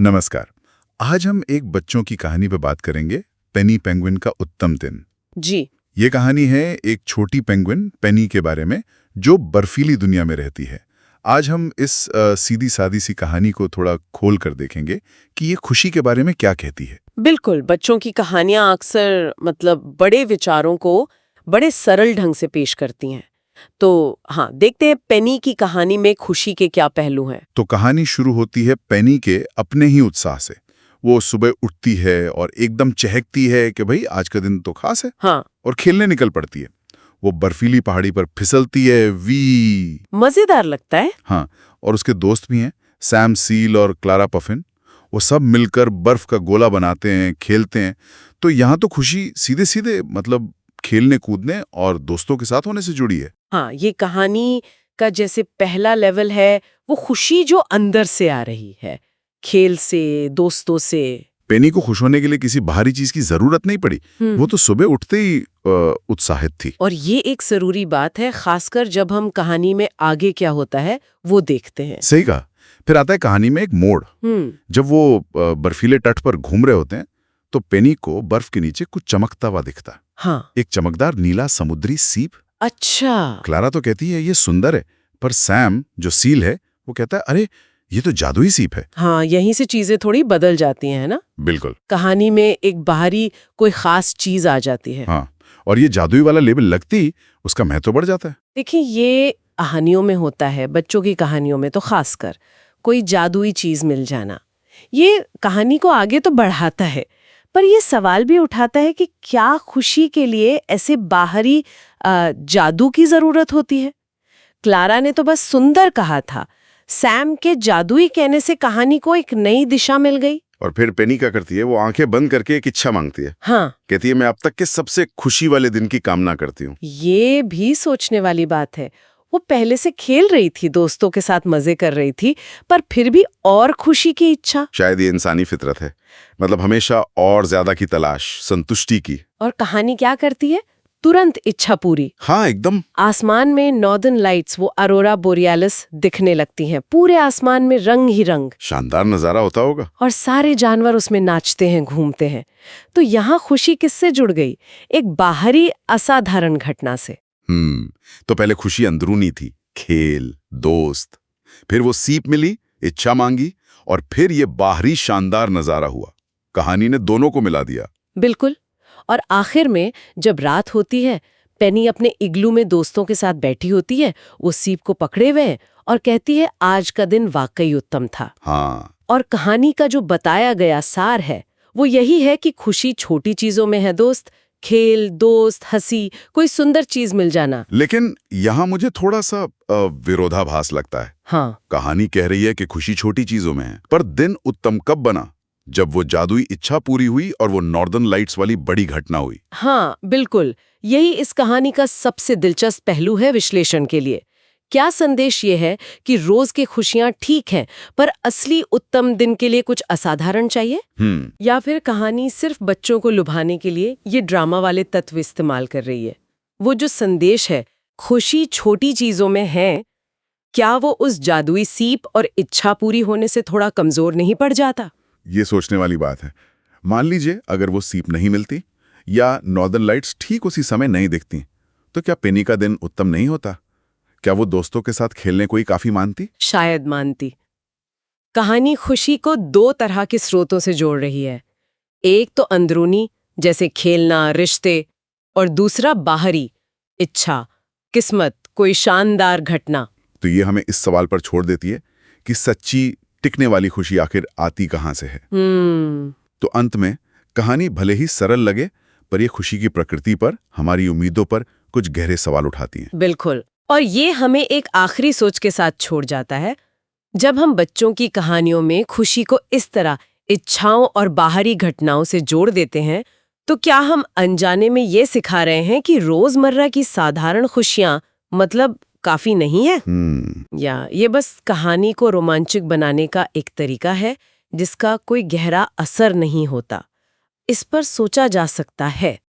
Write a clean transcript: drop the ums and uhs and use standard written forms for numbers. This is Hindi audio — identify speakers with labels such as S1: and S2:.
S1: नमस्कार। आज हम एक बच्चों की कहानी पे बात करेंगे, पेनी पेंगुइन का उत्तम दिन।
S2: जी।
S1: ये कहानी है एक छोटी पेंगुइन पेनी के बारे में जो बर्फीली दुनिया में रहती है। आज हम इस सीधी सादी सी कहानी को थोड़ा खोल कर देखेंगे कि ये खुशी के बारे में क्या कहती है।
S2: बिल्कुल, बच्चों की कहानियां अक्सर बड़े विचारों को बड़े सरल ढंग से पेश करती हैं। तो हाँ, देखते हैं पेनी की कहानी में खुशी के क्या पहलू हैं।
S1: तो कहानी शुरू होती है पेनी के अपने ही उत्साह से। वो सुबह उठती है और एकदम चहकती है कि भाई आज का दिन तो खास है,
S2: हाँ,
S1: और खेलने निकल पड़ती है। वो बर्फीली पहाड़ी पर फिसलती है, वी
S2: मजेदार लगता है।
S1: हाँ, और उसके दोस्त भी हैं, सैम सील और क्लारा पफिन। वो सब मिलकर बर्फ का गोला बनाते हैं, खेलते हैं। तो यहाँ तो खुशी सीधे सीधे खेलने कूदने और दोस्तों के साथ होने से जुड़ी है।
S2: हाँ, ये कहानी का जैसे पहला लेवल है, वो खुशी जो अंदर से आ रही है, खेल से, दोस्तों से।
S1: पेनी को खुश होने के लिए किसी बाहरी चीज की जरूरत नहीं पड़ी। वो तो सुबह उठते ही उत्साहित थी।
S2: और ये एक जरूरी बात है, खासकर जब हम कहानी में आगे क्या होता है वो देखते हैं।
S1: सही कहा। फिर आता है कहानी में एक मोड़। जब वो बर्फीले तट पर घूम रहे होते हैं तो पेनी को बर्फ के नीचे कुछ चमकता हुआ दिखता।
S2: हाँ,
S1: एक चमकदार नीला समुद्री सीप।
S2: अच्छा।
S1: क्लारा तो कहती है ये सुंदर है, पर सैम जो सील है वो कहता है अरे ये तो जादुई सीप है।
S2: हाँ, यहीं से चीजें थोड़ी बदल जाती हैं ना।
S1: बिल्कुल।
S2: कहानी में एक बाहरी कोई खास चीज आ जाती है।
S1: हाँ, और ये जादुई वाला लेबल लगती उसका महत्व बढ़ जाता है।
S2: देखिए, ये कहानियों में होता है, बच्चों की कहानियों में तो खासकर कोई जादुई चीज मिल जाना, ये कहानी को आगे तो बढ़ाता है, पर ये सवाल भी उठाता है कि क्या खुशी के लिए ऐसे बाहरी जादू की जरूरत होती है। क्लारा ने तो बस सुंदर कहा था, सैम के जादुई कहने से कहानी को एक नई दिशा मिल गई।
S3: और फिर पेनी क्या करती है, वो आंखें बंद करके एक इच्छा मांगती है।
S2: हाँ,
S3: कहती है मैं अब तक के सबसे खुशी वाले दिन की कामना करती हूँ।
S2: ये भी सोचने वाली बात है। वो पहले से खेल रही थी, दोस्तों के साथ मजे कर रही थी, पर फिर भी और खुशी की इच्छा।
S3: शायद ये इंसानी फितरत है, हमेशा और ज्यादा की तलाश, संतुष्टि की।
S2: और कहानी क्या करती है? तुरंत इच्छा पूरी।
S3: हाँ, एकदम।
S2: आसमान में नॉर्दर्न लाइट्स, वो अरोरा बोरियालिस दिखने लगती हैं। पूरे आसमान में रंग ही रंग।
S3: शानदार नजारा होता होगा।
S2: और सारे जानवर उसमें नाचते हैं, घूमते हैं। तो यहाँ खुशी किससे जुड़ गई? एक बाहरी असाधारण घटना से।
S3: तो पहले खुशी अंदरूनी थी, खेल, दोस्त। फिर वो सीप मिली, इच्छा मांगी, और फिर ये बाहरी शानदार नजारा हुआ। कहानी ने दोनों को मिला दिया।
S2: बिल्कुल। और आखिर में जब रात होती है, पेनी अपने इग्लू में दोस्तों के साथ बैठी होती है, वो सीप को पकड़े हुए हैं और कहती है आज का दिन वाकई उत्तम था।
S3: हाँ।
S2: और कहानी का जो बताया गया सार है वो यही है कि खुशी छोटी चीजों में है दोस्त। खेल, दोस्त, हंसी, कोई सुंदर चीज मिल जाना।
S3: लेकिन यहाँ मुझे थोड़ा सा विरोधाभास लगता है।
S2: हाँ,
S3: कहानी कह रही है कि खुशी छोटी चीजों में है, पर दिन उत्तम कब बना? जब वो जादुई इच्छा पूरी हुई और वो नॉर्दर्न लाइट्स वाली बड़ी घटना हुई।
S2: हाँ, बिल्कुल। यही इस कहानी का सबसे दिलचस्प पहलू है विश्लेषण के लिए। क्या संदेश ये है कि रोज की खुशियां ठीक हैं, पर असली उत्तम दिन के लिए कुछ असाधारण चाहिए? या फिर कहानी सिर्फ बच्चों को लुभाने के लिए ये ड्रामा वाले तत्व इस्तेमाल कर रही है? वो जो संदेश है, खुशी छोटी चीजों में है, क्या वो उस जादुई सीप और इच्छा पूरी होने से थोड़ा कमजोर नहीं पड़ जाता?
S1: ये सोचने वाली बात है। मान लीजिए अगर वो सीप नहीं मिलती या नॉर्दर्न लाइट्स ठीक उसी समय नहीं दिखती, तो क्या पेनी का दिन उत्तम नहीं होता? क्या वो दोस्तों के साथ खेलने को ही काफी मानती?
S2: शायद मानती। कहानी खुशी को दो तरह के स्रोतों से जोड़ रही है। एक तो अंदरूनी, जैसे खेलना, रिश्ते, और दूसरा बाहरी, इच्छा, किस्मत, कोई शानदार घटना।
S1: तो ये हमें इस सवाल पर छोड़ देती है कि सच्ची टिकने वाली खुशी आखिर आती कहाँ से है। तो अंत में कहानी भले ही सरल लगे, पर ये खुशी की प्रकृति पर, हमारी उम्मीदों पर कुछ गहरे सवाल उठाती हैं।
S2: बिल्कुल। और ये हमें एक आखिरी सोच के साथ छोड़ जाता है। जब हम बच्चों की कहानियों में खुशी को इस तरह इच्छाओं और बाहरी घटनाओं से जोड़ देते हैं, तो क्या हम अनजाने में ये सिखा रहे हैं कि रोजमर्रा की साधारण खुशियां काफी नहीं है? या ये बस कहानी को रोमांचक बनाने का एक तरीका है जिसका कोई गहरा असर नहीं होता? इस पर सोचा जा सकता है।